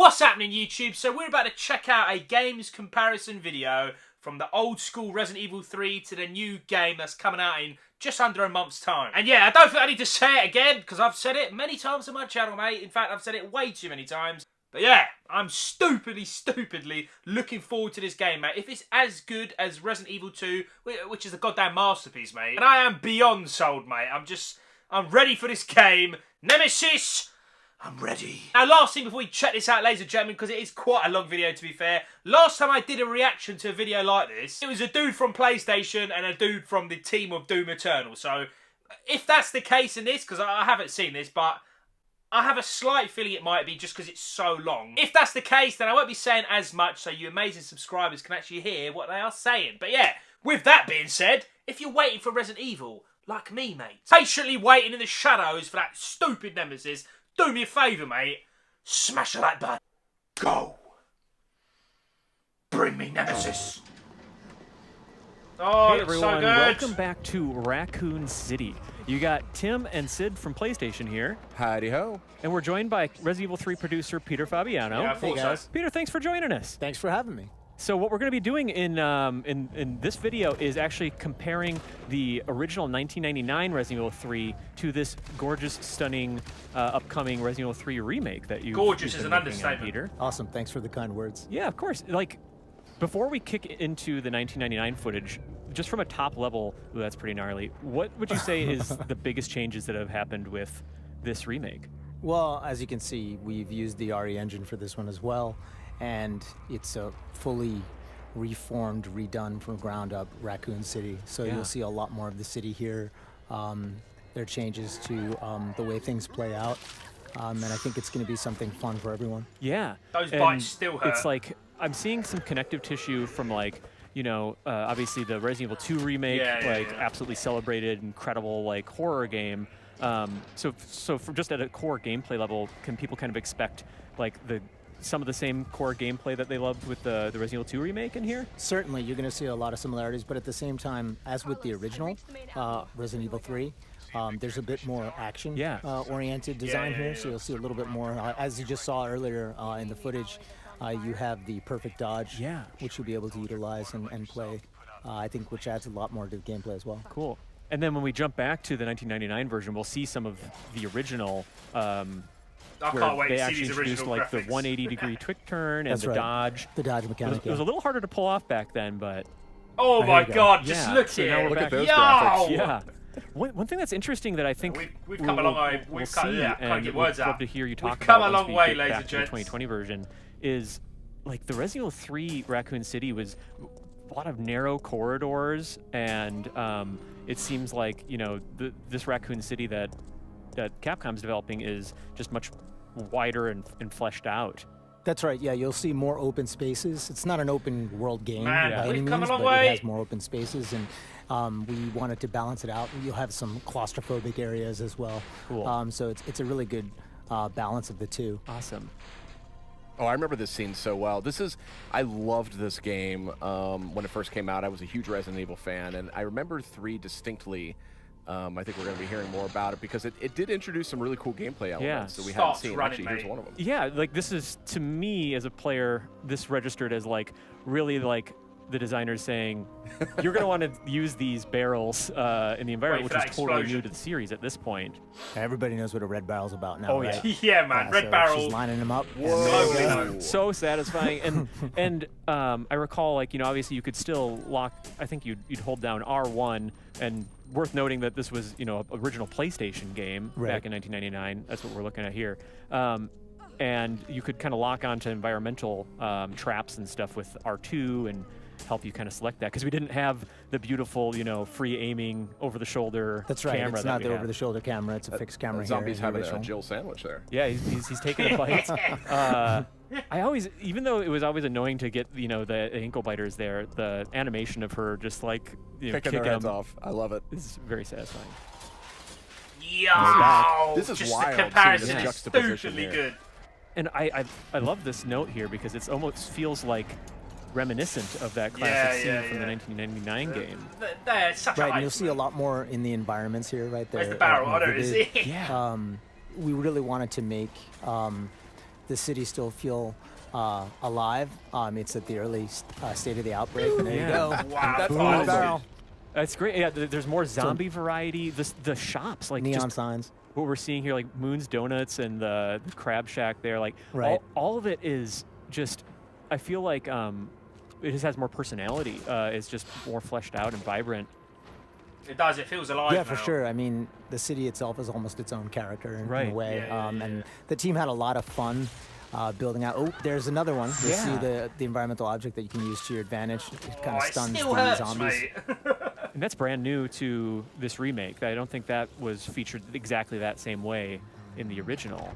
What's happening, YouTube? So we're about to check out a games comparison video from the old school Resident Evil 3 to the new game that's coming out in just under a month's time. And yeah, I don't think I need to say it again, because I've said it many times on my channel, mate. In fact, I've said it way too many times. But yeah, I'm stupidly looking forward to this game, mate. If it's as good as Resident Evil 2, which is a goddamn masterpiece, mate, and I am beyond sold, mate. I'm ready for this game. Nemesis! I'm ready. Now, last thing before we check this out, ladies and gentlemen, because it is quite a long video, to be fair. Last time I did a reaction to a video like this, it was a dude from PlayStation and a dude from the team of Doom Eternal. So, if that's the case in this, because I haven't seen this, but I have a slight feeling it might be just because it's so long. If that's the case, then I won't be saying as much, so you amazing subscribers can actually hear what they are saying. But yeah, with that being said, if you're waiting for Resident Evil, like me, mate, patiently waiting in the shadows for that stupid Nemesis, do me a favour, mate. Smash the like button. Go. Bring me Nemesis. Oh, hey it's everyone, so good. welcome back to Raccoon City. You got Tim and Sid from PlayStation here. Howdy ho. And we're joined by Resident Evil 3 producer Peter Fabiano. Yeah, hey guys. Peter, thanks for joining us. Thanks for having me. So what we're going to be doing in this video is actually comparing the original 1999 Resident Evil 3 to this gorgeous, stunning, upcoming Resident Evil 3 remake that you. Gorgeous is an understatement. Peter. Awesome. Thanks for the kind words. Yeah, of course. Like, before we kick into the 1999 footage, just from a top level, ooh, that's pretty gnarly. What would you say is the biggest changes that have happened with this remake? Well, as you can see, we've used the RE engine for this one as well. And it's a fully reformed, redone from ground up Raccoon City. So yeah. You'll see a lot more of the city here. There are changes to the way things play out. And I think it's going to be something fun for everyone. Yeah. Those bites still hurt. It's like, I'm seeing some connective tissue from, like, you know, obviously the Resident Evil 2 remake, absolutely celebrated, incredible, like, horror game. So from just at a core gameplay level, can people kind of expect, like, some of the same core gameplay that they loved with the Resident Evil 2 remake in here? Certainly, you're going to see a lot of similarities, but at the same time, as with the original Resident Evil 3, there's a bit more action oriented design here, so you'll see a little bit more. As you just saw earlier in the footage, you have the perfect dodge, which you'll be able to utilize and play, I think, which adds a lot more to the gameplay as well. Cool. And then when we jump back to the 1999 version, we'll see some of the original I where can't wait they to see actually these introduced original like graphics. the 180-degree quick turn and That's the right. dodge. The dodge mechanic. It was a little harder to pull off back then, but Oh my go. god, just yeah. look So here. now we're Look back. at those Yo! graphics. Yeah. One thing that's interesting that I think We've come a long way. we'll We've come, see, yeah, can't and get we'd words love out. to hear you talk We've come about a once long we way, get ladies back and to the gents. 2020 version, is like the Resident Evil 3 Raccoon City was a lot of narrow corridors, and it seems like, you know, this Raccoon City that Capcom's developing is just much wider and fleshed out. That's right, yeah, you'll see more open spaces. It's not an open world game Man, by we've any come a means, long but way. it has more open spaces, and we wanted to balance it out. You'll have some claustrophobic areas as well. Cool. So it's a really good balance of the two. Awesome. Oh, I remember this scene so well. I loved this game when it first came out. I was a huge Resident Evil fan, and I remember 3 distinctly. I think we're going to be hearing more about it because it did introduce some really cool gameplay elements that we haven't Starts seen. running, Actually, here's mate. one of them. Yeah, like this is, to me as a player, this registered as like really like the designers saying, you're going to want to use these barrels in the environment, which Wait is for that totally new explosion. to the series at this point. Everybody knows what a red barrel's about now, Oh, right? Yeah, man, Yeah, red so barrel. She's lining them up. Slowly, and- though. So satisfying, and I recall, like, you know, obviously you could still lock. I think you'd hold down R1, and worth noting that this was, you know, an original PlayStation game back in 1999. That's what we're looking at here, and you could kind of lock onto environmental traps and stuff with R2 and help you kind of select that, because we didn't have the beautiful, you know, free aiming over the shoulder. That's right. Camera It's that not we the have. over-the-shoulder camera. It's a fixed camera here. Zombies in the having a original. Jill sandwich there. Yeah, he's taking a bite. I always, even though it was always annoying to get, you know, the ankle biters there, the animation of her just like, you know, Picking kicking their heads them off. I love it. is very satisfying. Yo! This is just wild, the seeing comparison this is juxtaposition stupidly here. good. And I love this note here because it's almost feels like reminiscent of that classic scene from the 1999 game. They're such a Right, and hype, you'll see a lot more in the environments here, right there. Where's the barrel? more Oh, there it is. vivid. Yeah. We really wanted to make the city still feel alive. It's at the early state of the outbreak. And there you go. Wow, that's Boom, awesome. barrel. That's great. Yeah, there's more zombie variety. The shops, like Neon just signs. what we're seeing here, like Moon's Donuts and the Crab Shack there, like Right. all of it is just, I feel like it just has more personality. It's just more fleshed out and vibrant. It does. It feels alive. Yeah, now. for sure. I mean, the city itself is almost its own character in Right. a way. Yeah, And the team had a lot of fun building out. Oh, there's another one. You see Yeah. the environmental object that you can use to your advantage. It kind Oh, of it stuns still the hurts, zombies. mate. And that's brand new to this remake. I don't think that was featured exactly that same way in the original.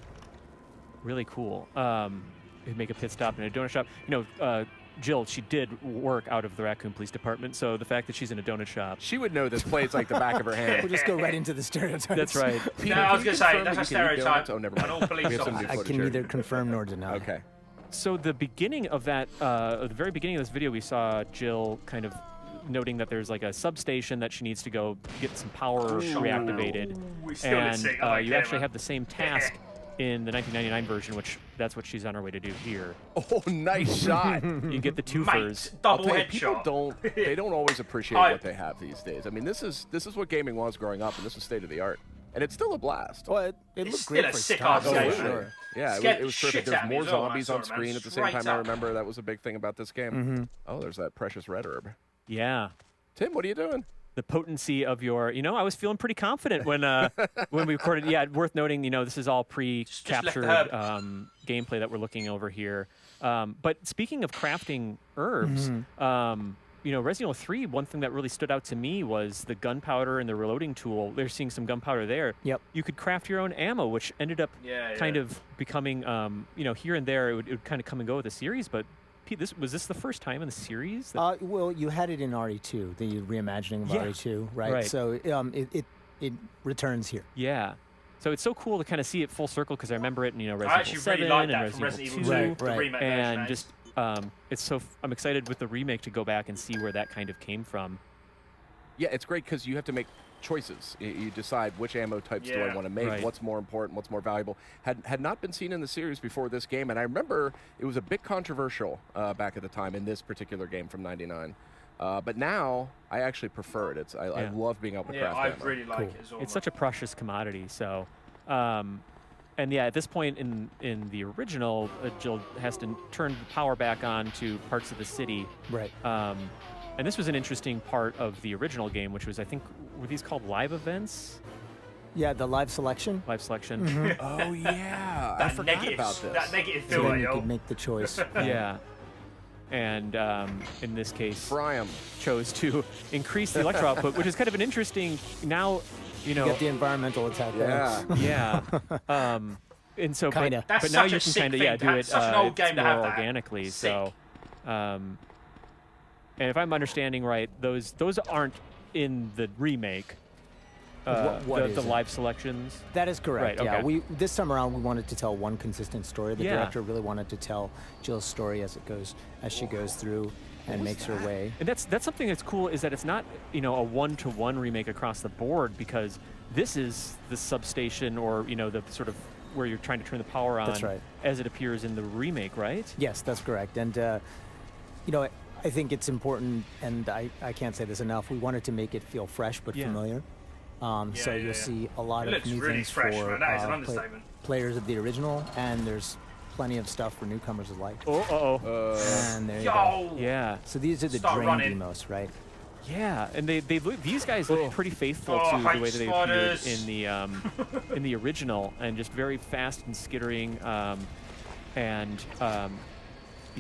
Really cool. They'd make a pit stop in a donut shop. You know, Jill, she did work out of the Raccoon Police Department, so the fact that she's in a donut shop. She would know this place like the back of her hand. We'll just go right into the stereotypes. That's right. No, I was going to say, confirm that's a that you can eat stereotype. donuts? Oh, never on mind. all police We have some new officers. I footage can here. neither confirm nor deny. Okay. So the beginning of that, the very beginning of this video, we saw Jill kind of noting that there's like a substation that she needs to go get some power reactivated. We still And missing. I like you it, actually man. have the same task in the 1999 version, which that's what she's on her way to do here. Oh, nice shot. You get the twofers. Mate, I'll double tell you, people headshot. they don't always appreciate I- what they have these days. I mean, this is what gaming was growing up, and this is state of the art, and it's still a blast. Well, it It's looked still great a for its sick time. ass game, for man. sure. Yeah, Scared it the was shit terrific. out There's of me more as well when I zombies saw on it, man. screen at the same Straight time. I up. remember that was a big thing about this game. Oh, there's that precious red herb. Yeah. Tim, what are you doing? The potency of your, I was feeling pretty confident when when we recorded. Yeah, worth noting, this is all pre-captured Just left gameplay that we're looking over here. But speaking of crafting herbs, Resident Evil 3, one thing that really stood out to me was the gunpowder and the reloading tool. They're seeing some gunpowder there. Yep. You could craft your own ammo, which ended up kind of becoming, here and there, it would kind of come and go with the series. But Pete, was this the first time in the series? That Well, you had it in RE2, the reimagining of Yeah. RE2, right? Right. So it returns here. Yeah. So it's so cool to kind of see it full circle because I remember it in I Resident actually Evil 7 really like and that from Resident Resident Evil Evil 2. 2, Right. the remake And version. just I'm excited with the remake to go back and see where that kind of came from. Yeah, it's great because you have to make choices. You decide which ammo types do I Yeah. want to make, Right. what's more important, what's more valuable. Had not been seen in the series before this game, and I remember it was a bit controversial back at the time in this particular game from '99. But now I actually prefer it. I Yeah. love being able to Yeah, craft I ammo. really like Cool. it as well. It's such a precious commodity. So, and yeah, at this point in the original, Jill has to turn the power back on to parts of the city. Right. And this was an interesting part of the original game, which was, I think, were these called live events? Yeah, the live selection. Live selection. Oh yeah, I that forgot negative, about this. That negative So feel, then you yo. could make the choice. Yeah. And in this case, Fry 'em. chose to increase the electro output, which is kind of an interesting, now, You get the environmental attack. Yeah. yeah. And so, Kinda. but That's now such you a can sick kind of, thing yeah, to do have. it Such an old it's game to more have that. organically. Sick. So, and if I'm understanding right, those aren't in the remake. What is the it? live selections? That is correct. Right, Yeah, okay. this time around we wanted to tell one consistent story. The Yeah. director really wanted to tell Jill's story as she goes through and makes her way. And that's something that's cool is that it's not a one-to-one remake across the board because this is the substation or the sort of where you're trying to turn the power on. That's right. As it appears in the remake, right? Yes, that's correct. And I think it's important, and I can't say this enough. We wanted to make it feel fresh but Yeah. familiar. So you'll see a lot It of looks new really things fresh, for man. That is an understatement. players of the original, and there's plenty of stuff for newcomers alike. Oh. And there you go. Yo! Yeah. So these are the Start drain running. demos, right? Yeah, and they look, these guys look pretty faithful Oh, to the height way that they appeared spiders. in the original, and just very fast and skittering,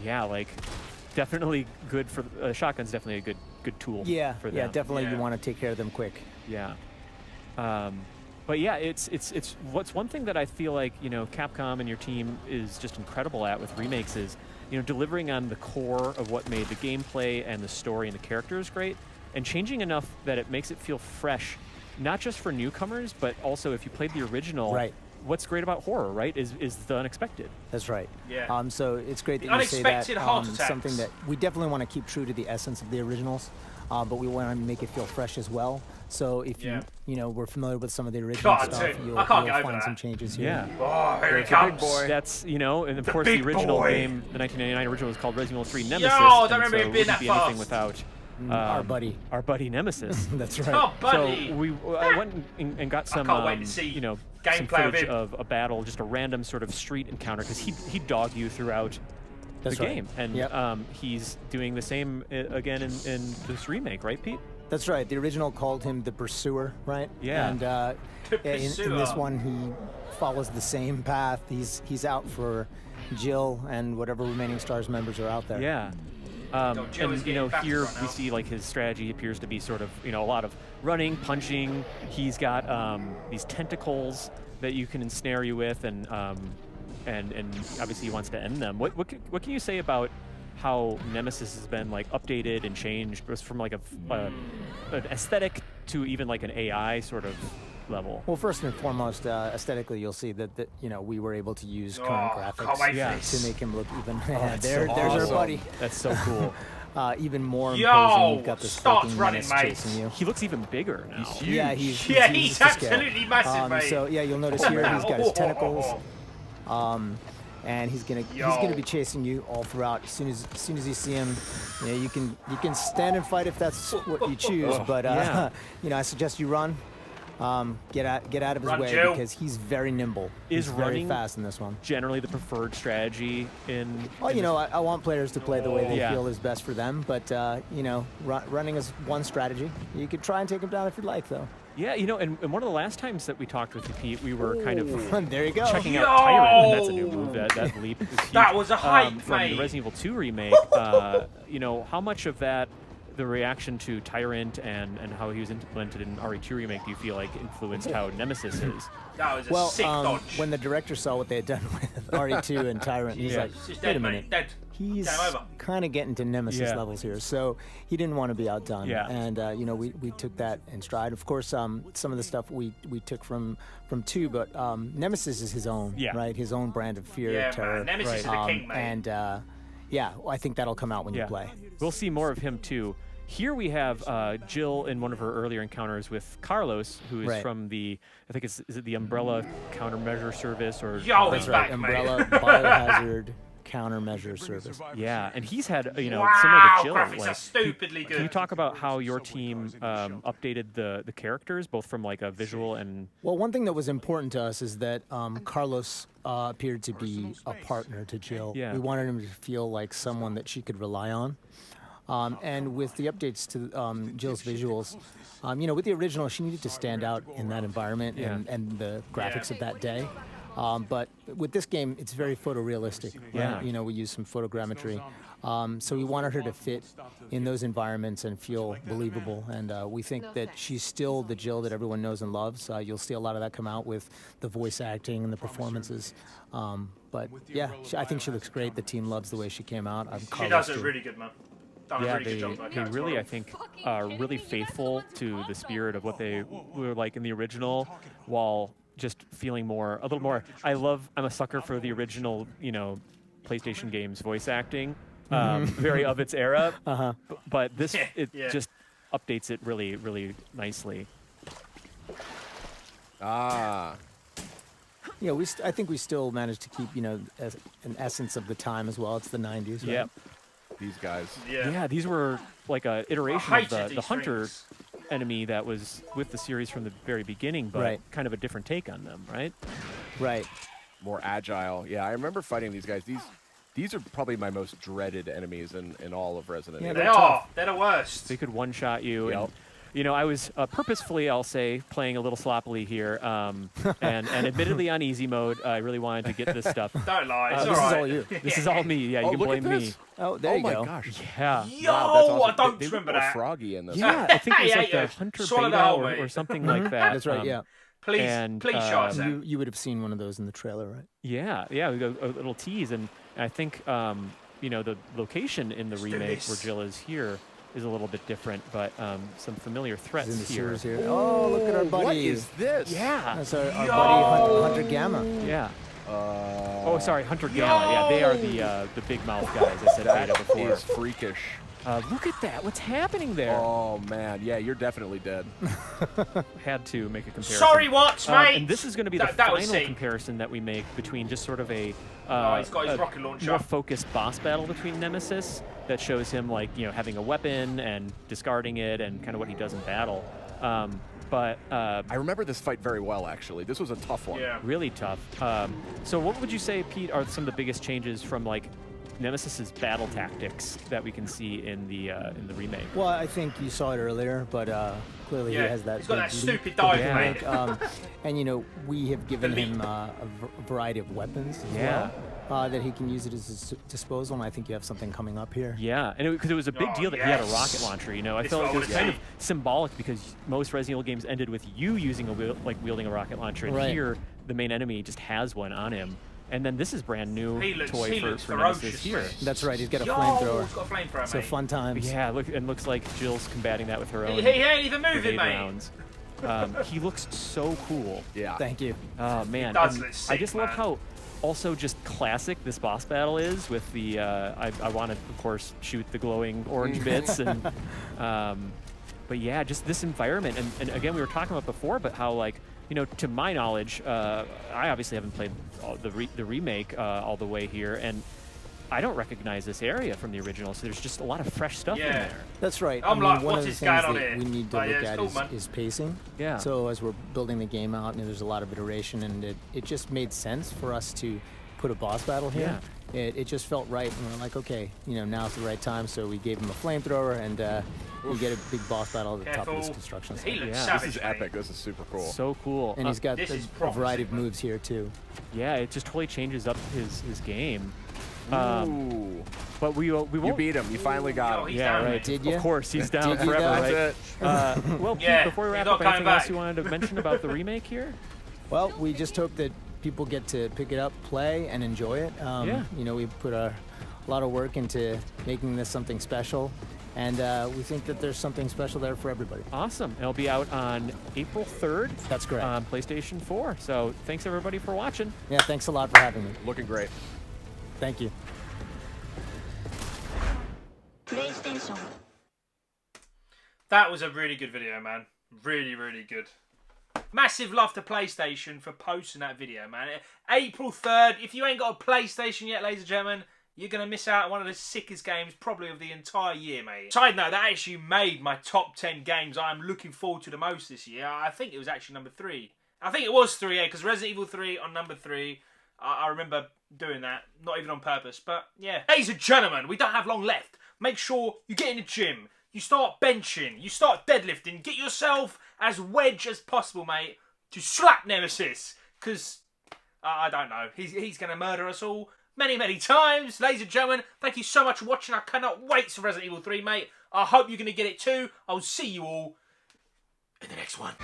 yeah, like definitely good for shotgun's definitely a good tool. Yeah, for them. yeah, definitely. Yeah. You want to take care of them quick. Yeah. But yeah, it's what's one thing that I feel like Capcom and your team is just incredible at with remakes is delivering on the core of what made the gameplay and the story and the characters great, and changing enough that it makes it feel fresh, not just for newcomers, but also if you played the original. Right. What's great about horror, right, is the unexpected. That's right. Yeah. So it's great The that you say that. unexpected heart attacks. Something that we definitely want to keep true to the essence of the originals. but we want to make it feel fresh as well. So if you were familiar with some of the original stuff, you'll find some changes here. Yeah. Oh, here he comes. That's, and of course the original game, the 1999 original, was called Resident Evil 3 Nemesis. Yo, I don't remember so it being that wouldn't be fast. anything without our buddy Nemesis. That's right. Oh, buddy. So I went and got some, can't wait to see some gameplay footage of of a battle, just a random sort of street encounter, because he'd dog you throughout the game, and he's doing the same again in this remake, right, Pete? That's right. The original called him the Pursuer, right? Yeah. And in this one, he follows the same path. He's out for Jill and whatever remaining STARS members are out there. Yeah. And here we see like his strategy appears to be sort of a lot of running, punching. He's got these tentacles that you can ensnare you with, and obviously he wants to end them. What can you say about how Nemesis has been like updated and changed, from like an aesthetic to even like an AI sort of level? Well, first and foremost, aesthetically, you'll see that we were able to use current graphics to make him look even. There's our buddy. That's so cool. Even more imposing. You've got this starts running, mate. chasing you. He looks even bigger now. He's huge. Yeah, he's absolutely massive, mate. So yeah, you'll notice here he's got his tentacles. And he's gonna be chasing you all throughout. As soon as you see him, you can stand and fight if that's what you choose. But I suggest you run. Get out of his way, Jill. because he's very nimble. He's very fast in this one. Generally the preferred strategy in... Well, I want players to play the way they feel is best for them, but, running is one strategy. You could try and take him down if you'd like, though. Yeah, and one of the last times that we talked with you, Pete, we were kind of there you go. checking out Tyrant. That's a new move. That leap is huge. That was a hype, from mate. the Resident Evil 2 remake. How much of that, the reaction to Tyrant and how he was implemented in RE2 remake, do you feel like influenced how Nemesis is? That was a sick dodge. When the director saw what they had done with RE2 and Tyrant, he's like, wait a minute. He's kind of getting to Nemesis levels here, so he didn't want to be outdone. Yeah. And we took that in stride. Of course, some of the stuff we took from 2, but Nemesis is his own, right? His own brand of fear, terror. Man. Nemesis is the king, mate. And I think that'll come out when you play. We'll see more of him too. Here we have Jill in one of her earlier encounters with Carlos, who is from the, I think is it the Umbrella Countermeasure Service, or he's back, Umbrella Biohazard Countermeasure Service. Yeah, and he's had similar to Jill. Graphics are stupidly good. Can you talk about how your team updated the characters, both from like a visual and? Well, one thing that was important to us is that Carlos appeared to be a partner to Jill. Yeah. We wanted him to feel like someone that she could rely on. And with the updates to Jill's visuals, with the original, she needed to stand out in that environment and the graphics of that day. But with this game, it's very photorealistic. Right? Yeah. We use some photogrammetry. So we wanted her to fit in those environments and feel believable. And we think that she's still the Jill that everyone knows and loves. You'll see a lot of that come out with the voice acting and the performances. But yeah, I think she looks great. The team loves the way she came out. She does it really good, man. They really, I think, are really faithful to the spirit of what they were like in the original, while just feeling a little more. I'm a sucker for the original, PlayStation games voice acting, very of its era. But this, just updates it really, really nicely. I think we still managed to keep, an essence of the time as well. It's the 90s, right? Yep. These guys. Yeah, these were like a iteration of the Hunter enemy that was with the series from the very beginning, but kind of a different take on them, right? Right. More agile. Yeah, I remember fighting these guys. These are probably my most dreaded enemies in all of Resident Evil. They are. They're the worst. They could one-shot you. Yep. And, I was purposefully, I'll say, playing a little sloppily here, and admittily on easy mode. I really wanted to get this stuff. Don't lie. It's this all is right. all you. This is all me. Yeah, you can blame me. Oh, there you go. Oh my gosh. Yeah. Yo, Wow, that's awesome. I don't they remember look more that. froggy in this. Yeah, I think it was like Yeah. the Hunter Swallow Beta that whole or way. something like that. That's right, yeah. Please show us that. You would have seen one of those in the trailer, right? Yeah, we got a little tease, and I think the location in the remake where Jill is here is a little bit different, but some familiar threats in the here. sewers here. Oh, look at our buddy. What is this? Yeah. That's our buddy Hunter Gamma. Yeah. Oh, sorry, Hunter Gamma. Yeah, they are the big mouth guys. I said beta before. He is freakish. Look at that. What's happening there? Oh, man. Yeah, you're definitely dead. Had to make a comparison. Sorry, Watts, mate. And this is going to be the final comparison that we make between just sort of a he's got his rocket launcher. More focused boss battle between Nemesis that shows him, like, you know, having a weapon and discarding it and kind of what he does in battle. I remember this fight very well, actually. This was a tough one. Yeah. Really tough. So what would you say, Pete, are some of the biggest changes from, like, Nemesis's battle tactics that we can see in the remake? Well, I think you saw it earlier, but clearly he has that. He's got that big stupid leap dive, that mate. make, and you know, we have given him a variety of weapons as well, that he can use at his disposal, and I think you have something coming up here. Yeah, and because it was a big deal that he had a rocket launcher. You know, I felt like it was kind of symbolic because most Resident Evil games ended with you using wielding a rocket launcher, and here the main enemy just has one on him. And then this is brand new toy for Nemesis here. That's right, he's got a flamethrower. He's got a flamethrower, So fun times. Yeah, looks like Jill's combating that with her own. He ain't even moving, mate. Rounds. He looks so cool. Yeah. Thank you. Oh man, I just love how also just classic this boss battle is with the. I want to of course shoot the glowing orange bits and. But yeah, just this environment and again we were talking about before, but how like. You know, to my knowledge, I obviously haven't played the remake all the way here, and I don't recognize this area from the original, so there's just a lot of fresh stuff in there. That's right. I'm I mean, like, one what of the is things going on that here? we need to look at is pacing. Yeah. So as we're building the game out, and there's a lot of iteration, and it just made sense for us to put a boss battle here. It just felt right, and we're like, okay, you know, now's the right time. So we gave him a flamethrower, and we get a big boss battle at the top of this construction site. This is epic. This is super cool. So cool. And he's got a variety of moves here too. Yeah, it just totally changes up his game. Ooh. But we won't. You beat him. You finally got him. Yeah, right. Did you? Of course, he's down Did you forever, though? right? Well, Pete, before we wrap up, anything else you wanted to mention about the remake here? Well, we just hope that people get to pick it up, play, and enjoy it. You know, we put a lot of work into making this something special, and we think that there's something special there for everybody. Awesome. It'll be out on April 3rd. That's correct. On PlayStation 4. So thanks, everybody, for watching. Yeah, thanks a lot for having me. Looking great. Thank you. PlayStation. That was a really good video, man. Really, really good. Massive love to PlayStation for posting that video, man. April 3rd. If you ain't got a PlayStation yet, ladies and gentlemen, you're going to miss out on one of the sickest games probably of the entire year, mate. Side note, that actually made my top 10 games I'm looking forward to the most this year. I think it was actually number 3. I think it was 3, yeah, because Resident Evil 3 on number 3. I remember doing that, not even on purpose, but yeah. Ladies and gentlemen, we don't have long left. Make sure you get in the gym, you start benching, you start deadlifting, get yourself as wedge as possible, mate, to slap Nemesis, because, I don't know, he's going to murder us all many, many times. Ladies and gentlemen, thank you so much for watching. I cannot wait for Resident Evil 3, mate. I hope you're going to get it too. I'll see you all in the next one.